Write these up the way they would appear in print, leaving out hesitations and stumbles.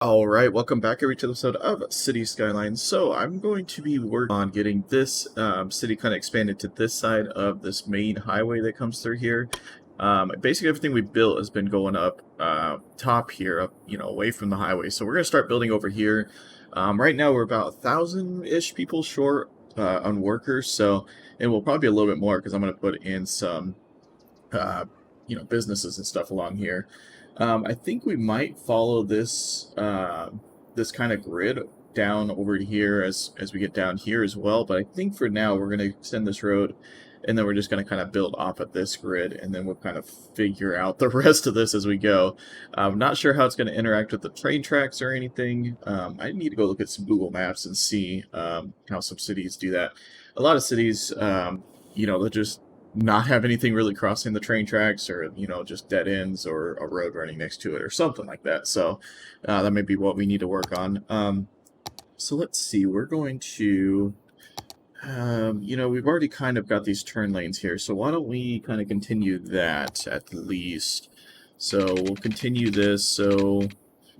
Alright, welcome back every episode of City Skylines. So I'm going to be working on getting this city kind of expanded to this side of this main highway that comes through here. Basically everything we built has been going up top here, up away from the highway. So we're going to start building over here. Right now we're about 1,000-ish people short on workers, so it will probably be a little bit more because I'm going to put in some uh, businesses and stuff along here. I think we might follow this kind of grid down over to here as we get down here as well. But I think for now we're going to extend this road, and then we're just going to kind of build off of this grid, and then we'll kind of figure out the rest of this as we go. I'm not sure how it's going to interact with the train tracks or anything. I need to go look at some Google Maps and see how some cities do that. A lot of cities, they'll just not have anything really crossing the train tracks, or just dead ends or a road running next to it or something like that. So that may be what we need to work on. So let's see, we're going to we've already kind of got these turn lanes here, so why don't we kind of continue that at least. So we'll continue this. So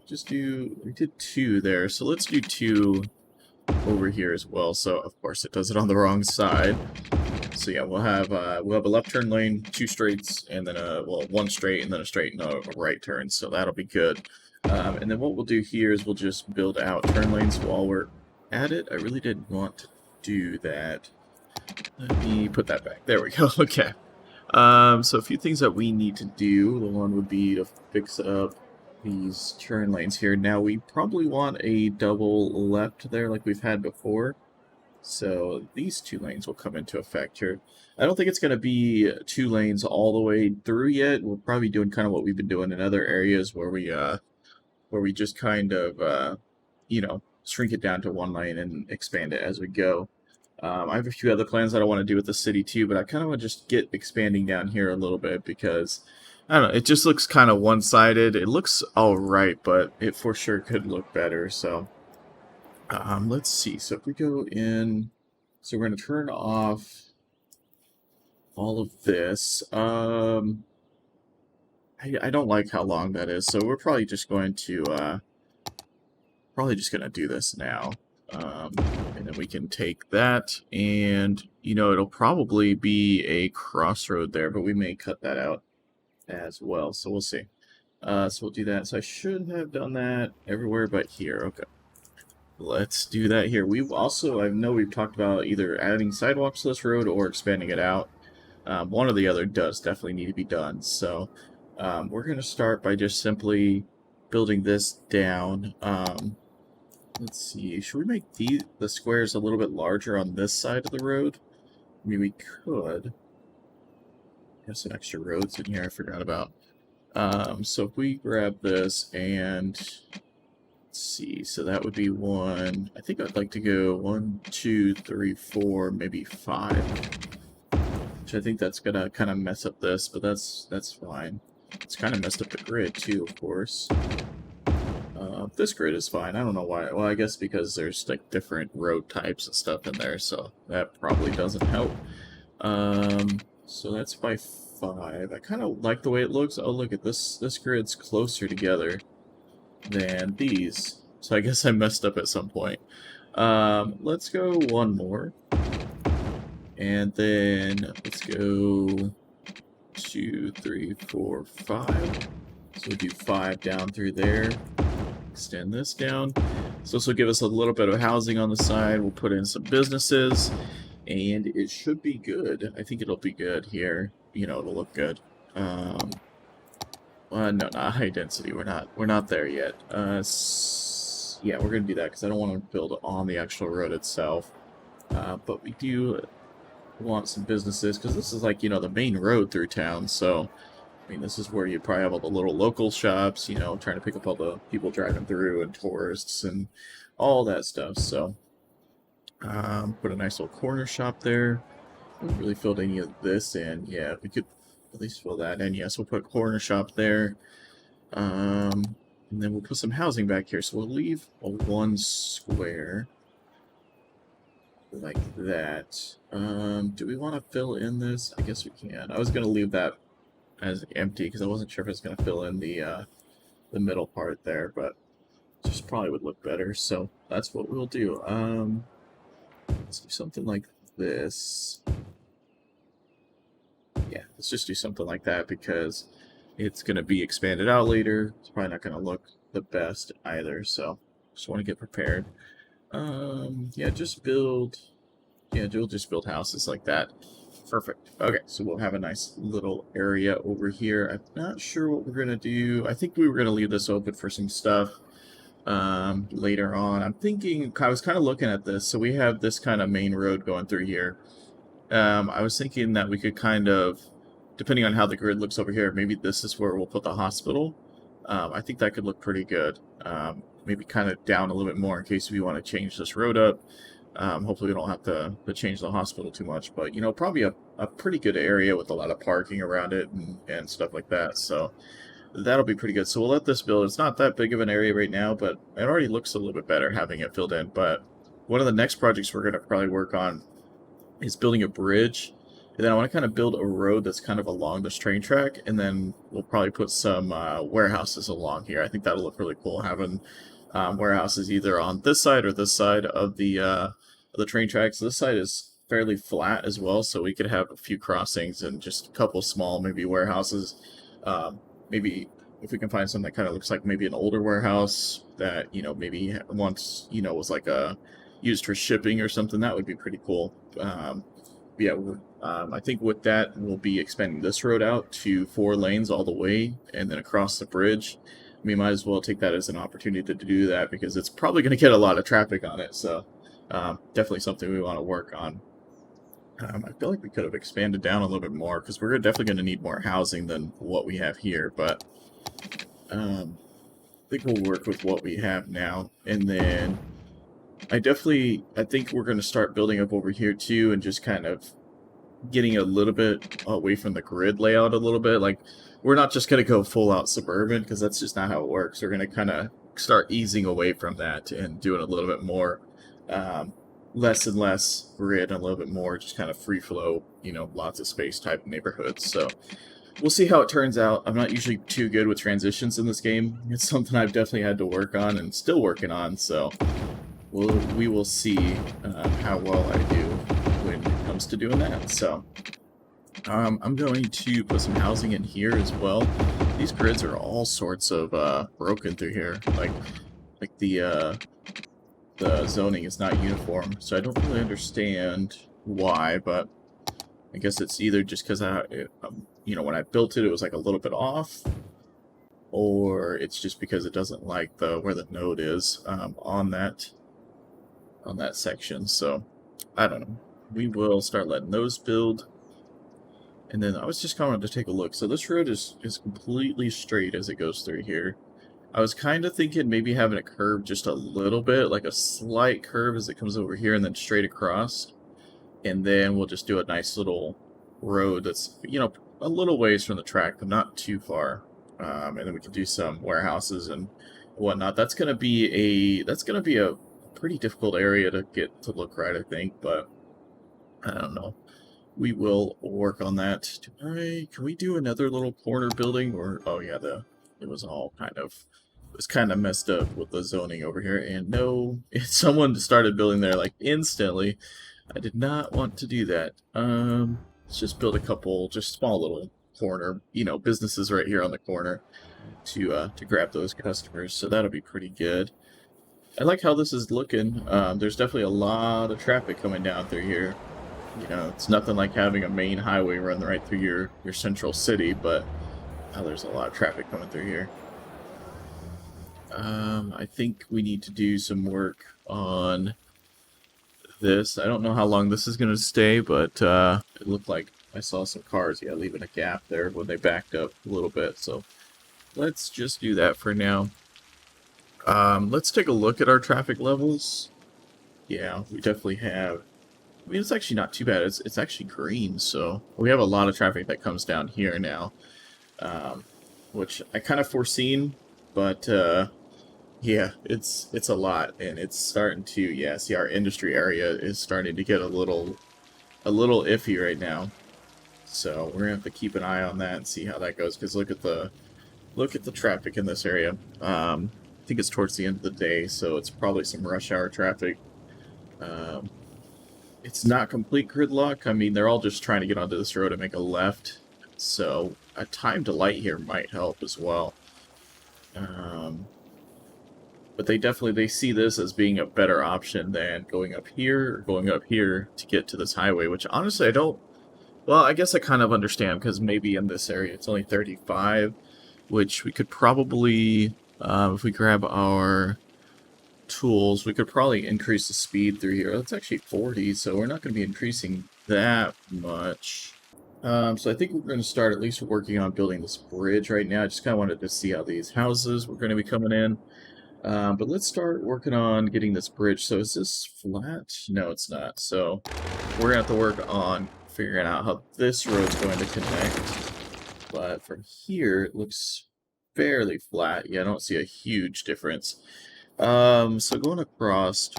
we did two there, so let's do two over here as well. So of course it does it on the wrong side. So yeah, we'll have a left turn lane, two straights, and then one straight, and then a straight and a right turn. So that'll be good. And then what we'll do here is we'll just build out turn lanes while we're at it. I really didn't want to do that. Let me put that back. There we go. Okay. So a few things that we need to do. The one would be to fix up these turn lanes here. Now we probably want a double left there like we've had before. So these two lanes will come into effect here. I don't think it's going to be two lanes all the way through yet. We're probably doing kind of what we've been doing in other areas where we just kind of shrink it down to one lane and expand it as we go. I have a few other plans that I want to do with the city too, but I kind of want to just get expanding down here a little bit because I don't know, it just looks kind of one-sided. It looks all right, but it for sure could look better. So let's see. So if we go in, so we're going to turn off all of this. I don't like how long that is, so we're probably just going to do this now. And then we can take that, and it'll probably be a crossroad there, but we may cut that out as well. So we'll see. So we'll do that. So I should have done that everywhere but here. Okay. Let's do that here. I know we've talked about either adding sidewalks to this road or expanding it out. One or the other does definitely need to be done. So we're going to start by just simply building this down. Let's see, should we make the squares a little bit larger on this side of the road? I mean, we could. There's some extra roads in here I forgot about. So if we grab this and let's see, so that would be one. I think I'd like to go 1, 2, 3, 4, maybe 5. Which I think that's gonna kind of mess up this, but that's fine. It's kind of messed up the grid too, of course. This grid is fine. I don't know why. Well, I guess because there's like different road types and stuff in there, so that probably doesn't help. So that's by 5. I kind of like the way it looks. Oh, look at this. This grid's closer together than these. So I guess I messed up at some point. Let's go one more. And then let's go 2, 3, 4, 5. So we'll do 5 down through there. Extend this down. So this will give us a little bit of housing on the side. We'll put in some businesses, and it should be good. I think it'll be good here. It'll look good. No, not high density. We're not there yet. Yeah, we're gonna do that because I don't want to build on the actual road itself. But we do want some businesses because this is like the main road through town. So I mean, this is where you probably have all the little local shops, trying to pick up all the people driving through and tourists and all that stuff. So, put a nice little corner shop there. Haven't really filled any of this in. Yeah, we could at least fill that in. Yes, we'll put a corner shop there. And then we'll put some housing back here. So we'll leave a 1 square like that. Do we want to fill in this? I guess we can. I was going to leave that as empty because I wasn't sure if it's going to fill in the middle part there, but just probably would look better. So that's what we'll do. Let's do something like this. Yeah, let's just do something like that because it's going to be expanded out later. It's probably not going to look the best either. So just want to get prepared. Yeah, just build. Yeah, we'll just build houses like that. Perfect. Okay, so we'll have a nice little area over here. I'm not sure what we're gonna do. I think we were gonna leave this open for some stuff later on. I'm thinking. I was kind of looking at this. So we have this kind of main road going through here. I was thinking that we could kind of, depending on how the grid looks over here, maybe this is where we'll put the hospital. I think that could look pretty good. Maybe kind of down a little bit more in case we want to change this road up. Hopefully we don't have to change the hospital too much, but you know, probably a pretty good area with a lot of parking around it and stuff like that. So that'll be pretty good. So we'll let this build. It's not that big of an area right now, but it already looks a little bit better having it filled in. But one of the next projects we're going to probably work on is building a bridge. And then I want to kind of build a road that's kind of along this train track, and then we'll probably put some warehouses along here. I think that'll look really cool, having warehouses either on this side or this side of the train tracks. This side is fairly flat as well, so we could have a few crossings and just a couple small maybe warehouses. Maybe if we can find something that kind of looks like maybe an older warehouse that, you know, maybe once, you know, was like a used for shipping or something, that would be pretty cool. Yeah, I think with that, we'll be expanding this road out to 4 lanes all the way and then across the bridge. We might as well take that as an opportunity to do that because it's probably going to get a lot of traffic on it. So definitely something we want to work on. I feel like we could have expanded down a little bit more because we're definitely going to need more housing than what we have here. But I think we'll work with what we have now. And then I think we're going to start building up over here too and just kind of getting a little bit away from the grid layout a little bit. Like, we're not just going to go full out suburban because that's just not how it works. We're going to kind of start easing away from that and doing a little bit more less and less grid and a little bit more just kind of free flow, you know, lots of space type neighborhoods. So we'll see how it turns out. I'm not usually too good with transitions in this game. It's something I've definitely had to work on and still working on. So we will see how well I do when it comes to doing that. So I'm going to put some housing in here as well. These grids are all sorts of broken through here. Like the zoning is not uniform, so I don't really understand why. But I guess it's either just because you know, when I built it, it was like a little bit off, or it's just because it doesn't like where the node is on that section. So I don't know. We will start letting those build. And then I was just going to take a look. So this road is completely straight as it goes through here. I was kind of thinking maybe having it curve just a little bit, like a slight curve as it comes over here and then straight across. And then we'll just do a nice little road that's, you know, a little ways from the track, but not too far. And then we can do some warehouses and whatnot. That's gonna be a pretty difficult area to get to look right, I think, but I don't know. We will work on that. Can we do another little corner building? Or oh yeah, it was kind of messed up with the zoning over here. And no, someone started building there like instantly. I did not want to do that. Let's just build a couple, just small little corner, you know, businesses right here on the corner to grab those customers. So that'll be pretty good. I like how this is looking. There's definitely a lot of traffic coming down through here. You know, it's nothing like having a main highway run right through your central city, but there's a lot of traffic coming through here. I think we need to do some work on this. I don't know how long this is going to stay, but it looked like I saw some cars, yeah, leaving a gap there when they backed up a little bit. So let's just do that for now. Let's take a look at our traffic levels. Yeah, we definitely have. I mean, it's actually not too bad. It's actually green, so we have a lot of traffic that comes down here now, which I kind of foreseen, but yeah, it's a lot, and it's starting to, yeah, see, our industry area is starting to get a little iffy right now. So we're gonna have to keep an eye on that and see how that goes. Because look at the traffic in this area. think it's towards the end of the day, so it's probably some rush hour traffic. Um, it's not complete gridlock. I mean, they're all just trying to get onto this road and make a left. So a time to light here might help as well. But they see this as being a better option than going up here or going up here to get to this highway, which honestly I don't. Well, I guess I kind of understand because maybe in this area it's only 35, which we could probably, if we grab our tools, we could probably increase the speed through here. That's actually 40, so we're not going to be increasing that much. So I think we're going to start at least working on building this bridge right now. I just kind of wanted to see how these houses were going to be coming in. But let's start working on getting this bridge. So is this flat? No, it's not. So we're going to have to work on figuring out how this road's going to connect. But from here, it looks fairly flat. Yeah, I don't see a huge difference. So going across,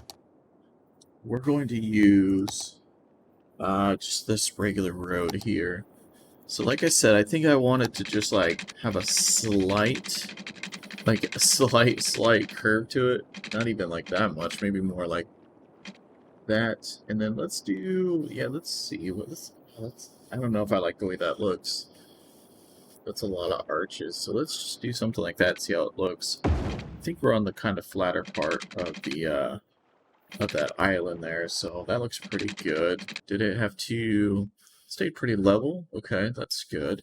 we're going to use just this regular road here. So like I said, I think I wanted to just like have a slight curve to it. Not even like that much, maybe more like that. And then let's do, yeah, let's see. I don't know if I like the way that looks. That's a lot of arches. So let's just do something like that, see how it looks. I think we're on the kind of flatter part of the of that island there, so that looks pretty good. Did it have to stay pretty level? Okay, that's good.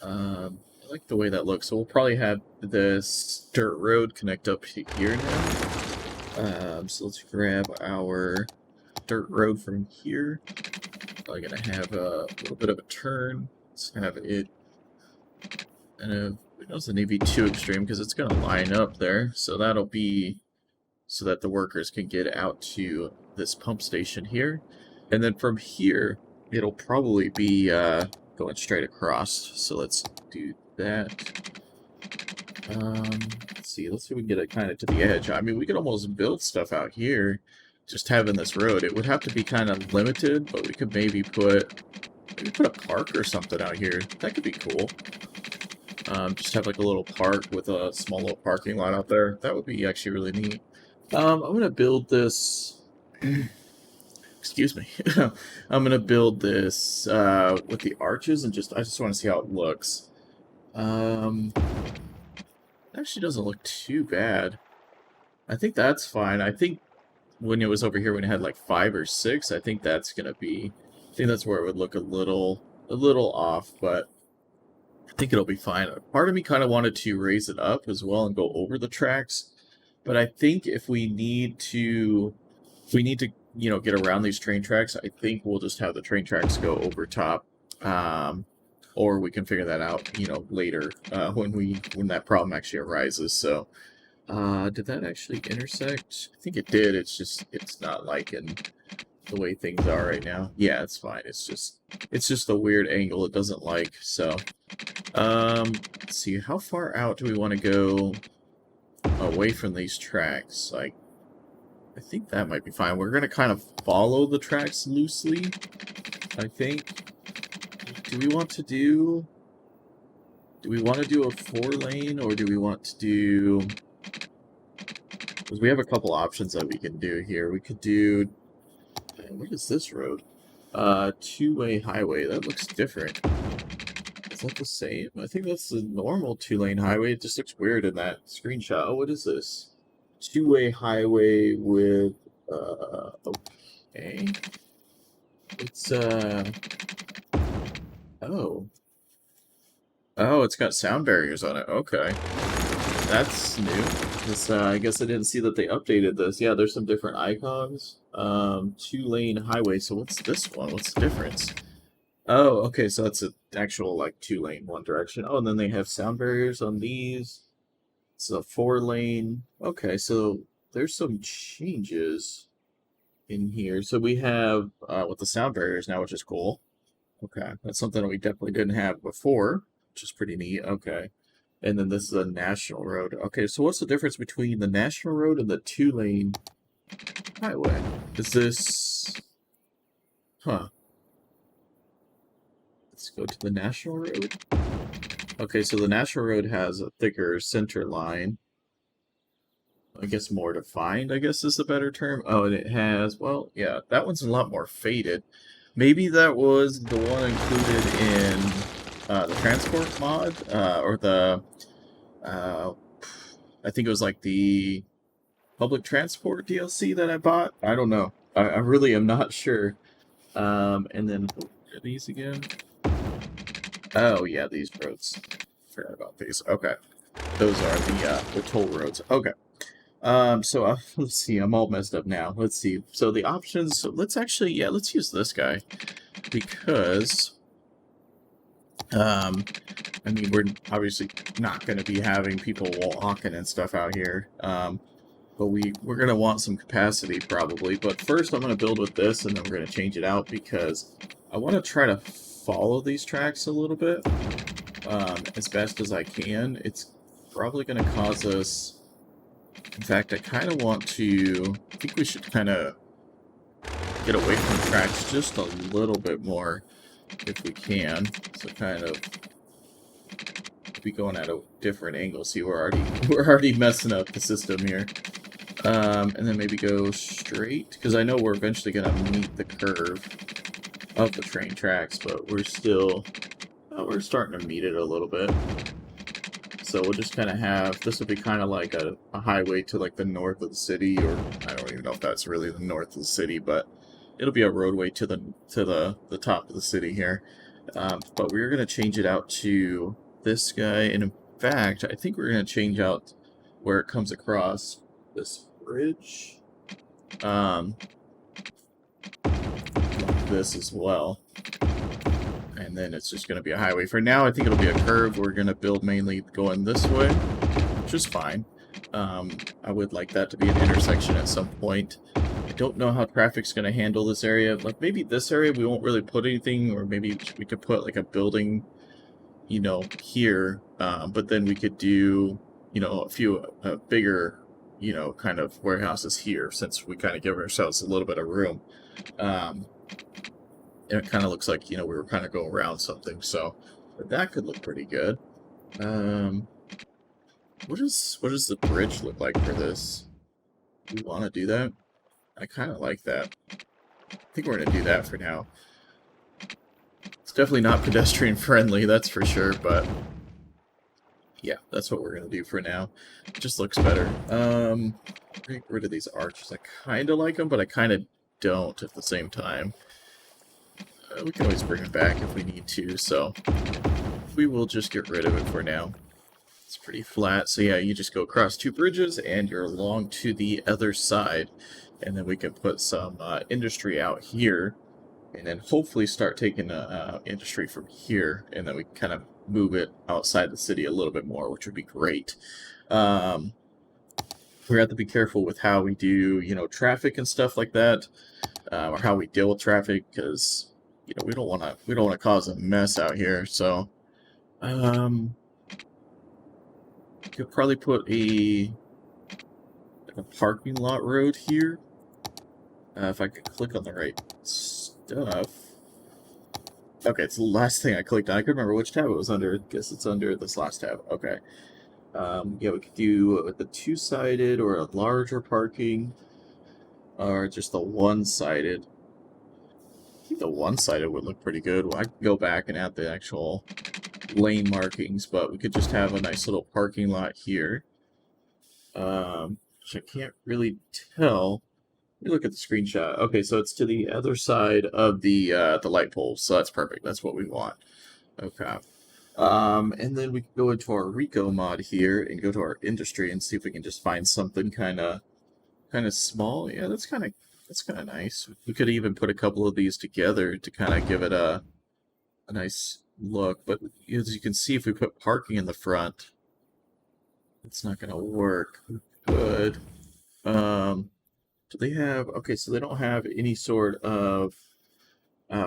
I like the way that looks. So we'll probably have this dirt road connect up here now. So let's grab our dirt road from here. Probably gonna have a little bit of a turn. Let's have it. And it doesn't need to be too extreme because it's gonna line up there. So that'll be so that the workers can get out to this pump station here. And then from here, it'll probably be going straight across. So let's do that. Let's see if we can get it kind of to the edge. I mean, we could almost build stuff out here, just having this road. It would have to be kind of limited, but we could maybe put a park or something out here. That could be cool. Just have like a little park with a small little parking lot out there. That would be actually really neat. I'm gonna build this. Excuse me. I'm gonna build this with the arches and I just want to see how it looks. It actually doesn't look too bad. I think that's fine. I think when it was over here when it had like 5 or 6, I think that's gonna be. I think that's where it would look a little off, but I think it'll be fine. Part of me kind of wanted to raise it up as well and go over the tracks. But I think if we need to, get around these train tracks, I think we'll just have the train tracks go over top, or we can figure that out, later when that problem actually arises. So, did that actually intersect? I think it did. It's not liking the way things are right now. Yeah, it's fine. It's just a weird angle it doesn't like. So, let's see, how far out do we want to go away from these tracks? Like, I think that might be fine. We're gonna kind of follow the tracks loosely, I think. Do we want to do a 4-lane, or do we want to do, because we have a couple options that we can do here. We could do, what is this road? 2-way highway. That looks different. Is that the same? I think that's the normal 2-lane highway. It just looks weird in that screenshot. Oh, what is this? 2-way highway with, okay. It's, oh. Oh, it's got sound barriers on it. Okay. That's new. This, I guess I didn't see that they updated this. Yeah, there's some different icons. 2-lane highway. So what's this one? What's the difference? Oh, okay, so that's an actual, like, 2-lane, one direction. Oh, and then they have sound barriers on these. It's a 4-lane. Okay, so there's some changes in here. So we have, with the sound barriers now, which is cool. Okay, that's something that we definitely didn't have before, which is pretty neat. Okay. And then this is a national road. Okay, so what's the difference between the national road and the 2-lane highway? Is this... Huh. Let's go to the national road. Okay, so the national road has a thicker center line. I guess more defined, I guess is the better term. Oh, and it has, well, yeah, that one's a lot more faded. Maybe that was the one included in the transport mod, or the, uh, I think it was like the public transport DLC that I bought. I don't know. I really am not sure. And then, are these again? Oh, yeah, these roads. Forgot about these. Okay. Those are the toll roads. Okay. So let's see, I'm all messed up now. Let's see. So the options, so let's actually, yeah, let's use this guy because, um, I mean, we're obviously not going to be having people walking and stuff out here. But we're going to want some capacity probably. But first I'm going to build with this and then we're going to change it out because I want to try to follow these tracks a little bit, as best as I can. It's probably going to cause us. In fact, I kind of want to. I think we should kind of get away from the tracks just a little bit more if we can. So kind of be going at a different angle. See, we're already messing up the system here. And then maybe go straight because I know we're eventually gonna meet the curve of the train tracks, but we're still we're starting to meet it a little bit. So we'll just kind of have, this will be kind of like a highway to like the north of the city, or I don't even know if that's really the north of the city, but it'll be a roadway to the top of the city here. But we're going to change it out to this guy, and in fact, I think we're going to change out where it comes across this bridge. Like this as well. And then it's just going to be a highway. For now, I think it'll be a curve. We're going to build mainly going this way, which is fine. I would like that to be an intersection at some point. I don't know how traffic's going to handle this area. Like, maybe this area we won't really put anything, or maybe we could put, like, a building, you know, here. But then we could do, you know, a few bigger, you know, kind of warehouses here, since we kind of give ourselves a little bit of room. And it kind of looks like, you know, we were kind of going around something, so that could look pretty good. What does the bridge look like for this? Do we want to do that? I kind of like that. I think we're going to do that for now. It's definitely not pedestrian friendly, that's for sure, but yeah, that's what we're going to do for now. It just looks better. Get rid of these arches. I kind of like them, but I kind of don't at the same time. We can always bring it back if we need to, so we will just get rid of it for now. It's pretty flat, so yeah, you just go across two bridges and you're along to the other side. And then we can put some industry out here, and then hopefully start taking industry from here, and then we kind of move it outside the city a little bit more, which would be great. We have to be careful with how we do, you know, traffic and stuff like that, or how we deal with traffic, because you know we don't want to cause a mess out here. So, could probably put a parking lot road here. If I could click on the right stuff. Okay, it's the last thing I clicked on. I couldn't remember which tab it was under. I guess it's under this last tab. Okay. Yeah, we could do the two-sided or a larger parking, or just the one-sided. I think the one-sided would look pretty good. Well, I could go back and add the actual lane markings, but we could just have a nice little parking lot here. Which I can't really tell. Let me look at the screenshot. Okay, so it's to the other side of the light poles, so that's perfect. That's what we want. Okay. And then we can go into our Rico mod here and go to our industry and see if we can just find something kind of small. Yeah, that's kind of nice. We could even put a couple of these together to kind of give it a nice look. But as you can see, if we put parking in the front, it's not going to work. Good. Do they have? Okay, so they don't have any sort of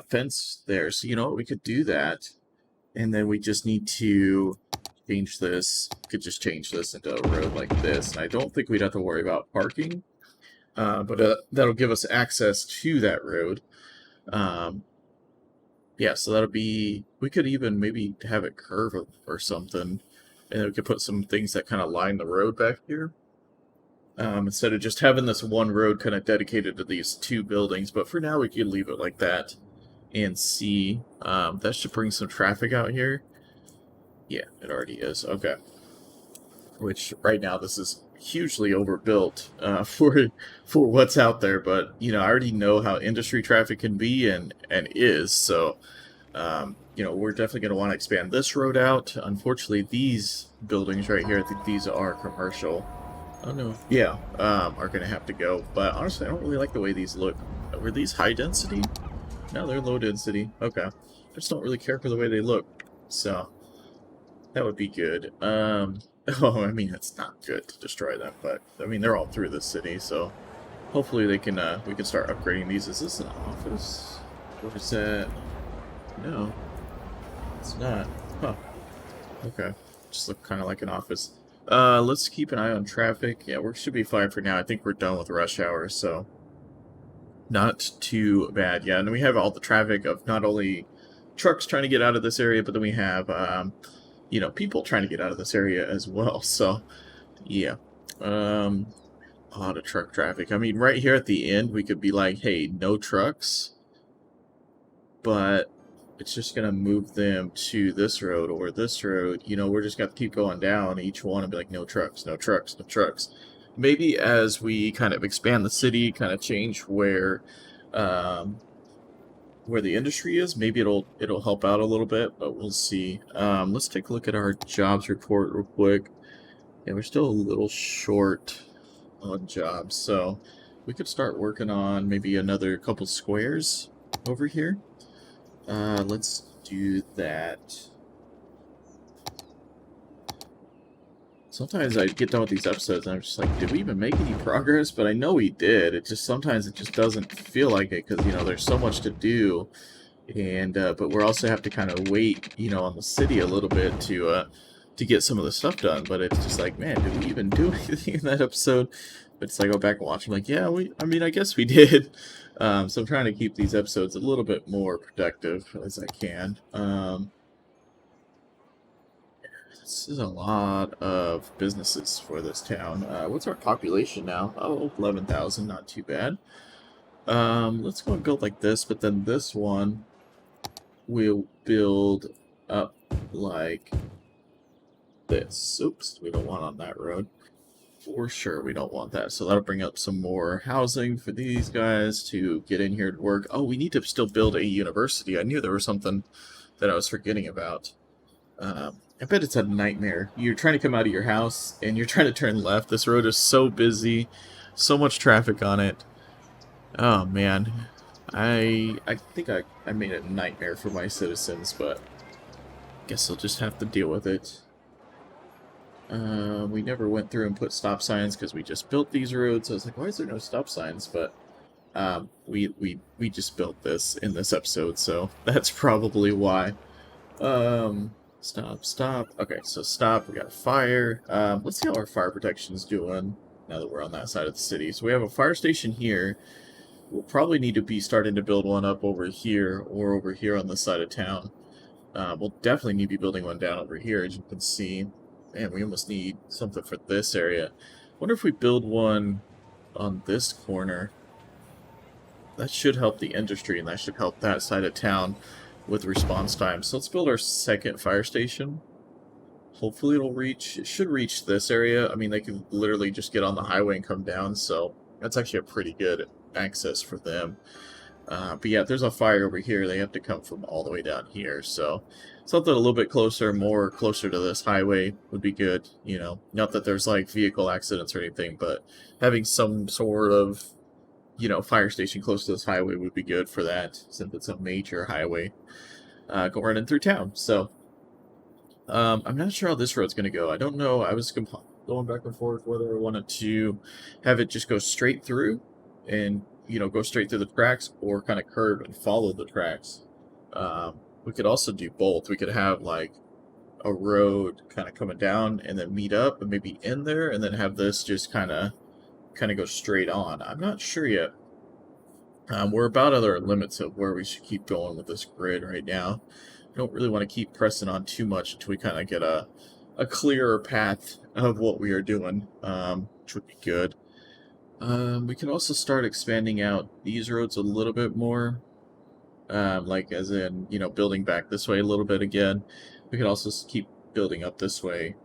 fence there. So you know what? We could do that. And then we just need to change this. Could just change this into a road like this. And I don't think we'd have to worry about parking, but that'll give us access to that road. Yeah, so that'll be. We could even maybe have it curve or something, and we could put some things that kind of line the road back here. instead of just having this one road kind of dedicated to these two buildings. But for now, we can leave it like that and see. That should bring some traffic out here. Yeah, it already is. Okay. Which right now this is hugely overbuilt for what's out there. But you know, I already know how industry traffic can be and is. So you know, we're definitely going to want to expand this road out. Unfortunately, these buildings right here, I think these are commercial. Oh no. Yeah, are going to have to go. But honestly, I don't really like the way these look. Were these high density? No, they're low density. Okay. I just don't really care for the way they look. So, that would be good. Oh, I mean, it's not good to destroy them, but, I mean, they're all through the city, so hopefully they can, we can start upgrading these. Is this an office? What is that? No, it's not. Huh. Okay. Just look kind of like an office. Let's keep an eye on traffic. Yeah, we should be fine for now. I think we're done with rush hour, so not too bad. Yeah, and we have all the traffic of not only trucks trying to get out of this area, but then we have, you know, people trying to get out of this area as well. So, yeah. A lot of truck traffic. I mean, right here at the end, we could be like, hey, no trucks, but it's just going to move them to this road or this road. You know, we're just going to keep going down each one and be like, no trucks, no trucks, no trucks. Maybe as we kind of expand the city, kind of change where the industry is, maybe it'll help out a little bit, but we'll see. Let's take a look at our jobs report real quick. Yeah, we're still a little short on jobs, so we could start working on maybe another couple squares over here. Let's do that. Sometimes I get done with these episodes and I'm just like, did we even make any progress? But I know we did. It just sometimes it just doesn't feel like it because, you know, there's so much to do. And but we're also have to kind of wait, you know, on the city a little bit to get some of the stuff done. But it's just like, man, did we even do anything in that episode? But it's like, I go back and watch. I'm like, yeah, I mean, I guess we did. So I'm trying to keep these episodes a little bit more productive as I can. This is a lot of businesses for this town. What's our population now? Oh, 11,000, not too bad. Let's go and build like this, but then this one we'll build up like this. Oops, we don't want on that road. For sure, we don't want that. So that'll bring up some more housing for these guys to get in here to work. Oh, we need to still build a university. I knew there was something that I was forgetting about. I bet it's a nightmare. You're trying to come out of your house, and you're trying to turn left. This road is so busy. So much traffic on it. Oh, man. I think I made it a nightmare for my citizens, but guess I'll just have to deal with it. We never went through and put stop signs because we just built these roads. I was like, why is there no stop signs? But we just built this in this episode, so that's probably why. Stop. Okay, so stop. We got a fire. Let's see how our fire protection's doing now that we're on that side of the city. So we have a fire station here. We'll probably need to be starting to build one up over here or over here on this side of town. We'll definitely need to be building one down over here, as you can see. Man, we almost need something for this area. Wonder if we build one on this corner. That should help the industry, and that should help that side of town with response time. So let's build our second fire station. Hopefully it should reach this area. I mean, they can literally just get on the highway and come down, so that's actually a pretty good access for them. But yeah, if there's a fire over here, they have to come from all the way down here, so something a little bit closer, more closer to this highway would be good, you know. Not that there's like vehicle accidents or anything, but having some sort of, you know, fire station close to this highway would be good for that, since it's a major highway go running through town. So I'm not sure how this road's going to go. I don't know. I was going back and forth whether I wanted to have it just go straight through and, you know, go straight through the tracks or kind of curve and follow the tracks. We could also do both. We could have like a road kind of coming down and then meet up and maybe end there, and then have this just kind of go straight on. I'm not sure yet. We're about at our limits of where we should keep going with this grid right now. I don't really want to keep pressing on too much until we kind of get a clearer path of what we are doing, which would be good. We can also start expanding out these roads a little bit more. Like as in, building back this way a little bit again. We could also keep building up this way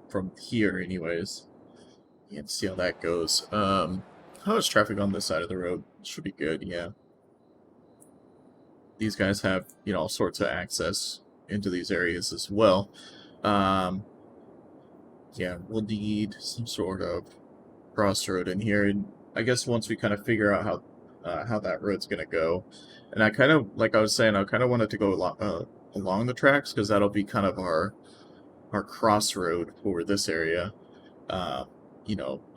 from here anyways. And see how that goes. How is traffic on this side of the road? Should be good, yeah. These guys have, all sorts of access into these areas as well. Yeah, we'll need some sort of crossroad in here, and I guess once we kind of figure out how that road's gonna go, and I kind of, like I was saying, I kind of wanted to go along the tracks because that'll be kind of our crossroad for this area.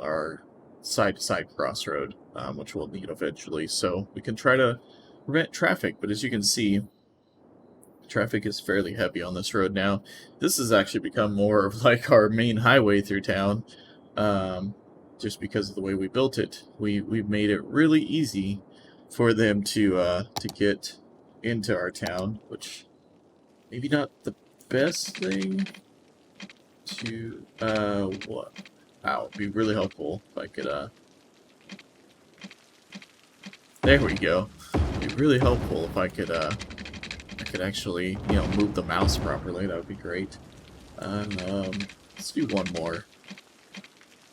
Our side-to-side crossroad, which we'll need eventually, so we can try to prevent traffic. But as you can see, traffic is fairly heavy on this road now. This has actually become more of like our main highway through town, just because of the way we built it. We've made it really easy for them to get into our town, which maybe not the best thing to what. Wow, it'd be really helpful if I could there we go. It'd be really helpful if I could actually, move the mouse properly. That would be great. Let's do one more.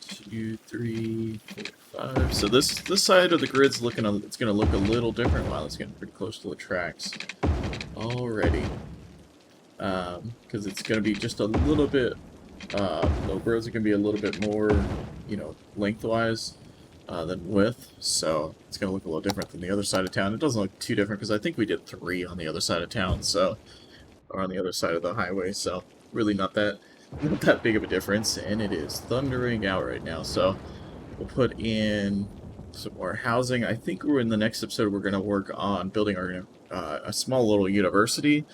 2, 3, 4, 5. So this side of the grid's it's gonna look a little different. Wow, it's getting pretty close to the tracks already. Because it's gonna be just a little bit the roads are gonna be a little bit more, lengthwise than width, so it's gonna look a little different than the other side of town. It doesn't look too different because I think we did 3 on the other side of town, or on the other side of the highway, so really not that big of a difference. And it is thundering out right now, so we'll put in some more housing. I think in the next episode we're gonna work on building a small little university.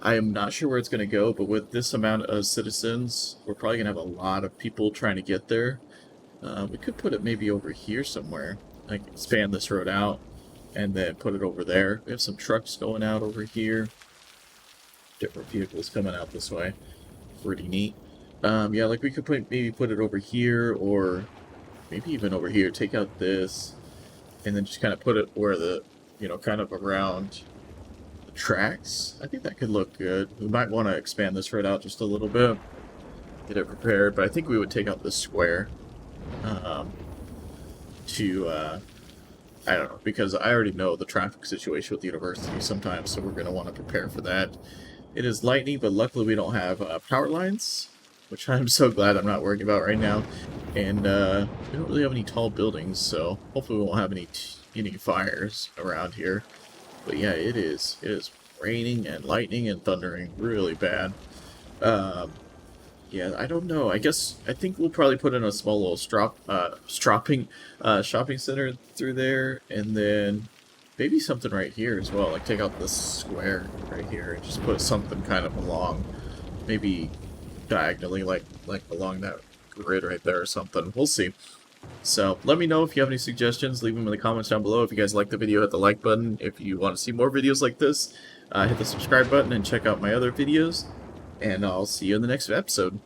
I am not sure where it's gonna go, but with this amount of citizens, we're probably gonna have a lot of people trying to get there. We could put it maybe over here somewhere. Like expand this road out and then put it over there. We have some trucks going out over here. Different vehicles coming out this way. Pretty neat. Yeah, like we could maybe put it over here, or maybe even over here. Take out this and then just kind of put it where the, kind of around the tracks. I think that could look good. We might want to expand this road out just a little bit. Get it prepared, but I think we would take out this square. I don't know, because I already know the traffic situation with the university sometimes, so we're going to want to prepare for that. It is lightning, but luckily we don't have power lines, which I'm so glad I'm not worrying about right now. And we don't really have any tall buildings, so hopefully we won't have any fires around here. But yeah, it is raining and lightning and thundering really bad. Yeah, I don't know. I think we'll probably put in a small little shopping center through there, and then maybe something right here as well. Like take out this square right here and just put something kind of along, maybe diagonally, like along that grid right there or something. We'll see. So let me know if you have any suggestions. Leave them in the comments down below. If you guys like the video, hit the like button. If you want to see more videos like this, hit the subscribe button and check out my other videos. And I'll see you in the next episode.